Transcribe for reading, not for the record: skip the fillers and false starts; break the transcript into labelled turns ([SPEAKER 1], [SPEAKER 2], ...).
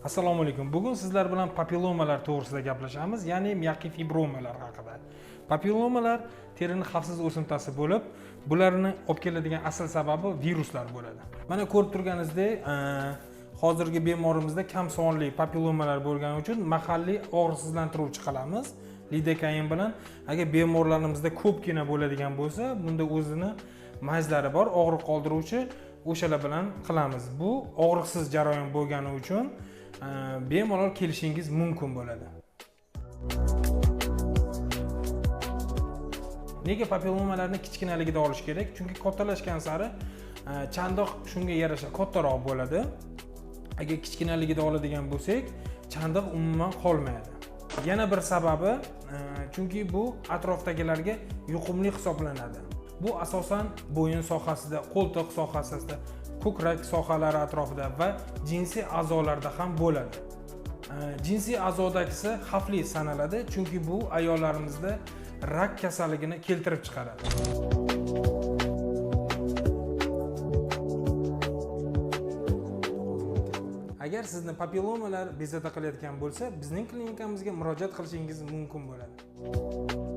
[SPEAKER 1] Assalomu alaykum. Bugun sizlar bilan papillomalar to'g'risida gaplashamiz, ya'ni miyaqiy fibromalar haqida. Papillomalar terining xavfsiz o'simtasi bo'lib, bularni olib keladigan asl sababi viruslar bo'ladi. Mana ko'rib turganingizdek, hozirgi bemorimizda kam sonli papillomalar bo'lgani uchun mahalliy og'riqsizlantiruvchi qilamiz. Lidekain bilan agar bemorlarimizda ko'pgina bo'ladigan bo'lsa, bunda o'zini mazlari bor, og'riq qoldiruvchi, o'shalar bilan qilamiz. Bu og'riqsiz jarayon bo'lgani uchun bemalol kelishingiz mumkin bo'ladi. Nega papillomalarni kichkinaligida olish kerak? Chunki kattalashgan sari chandiq shunga yarasha kattaroq bo'ladi. Agar kichkinaligida oladigan bo'lsak, chandiq umuman qolmaydi. Yana bir sababi, chunki bu atrofdagilarga yuqumli hisoblanadi. Bu asosan bo'yin sohasida, qo'ltiq sohasida, ko'krak sohalari atrofida va jinsiy a'zolarda ham bo'ladi. Jinsiy a'zodagisi xavfli sanaladi, chunki bu ayollarimizda rak kasalligini keltirib chiqaradi. Agar sizni papillomalar bezovta qilayotgan bo'lsa, bizning klinikamizga murojaat qilishingiz mumkin bo'ladi.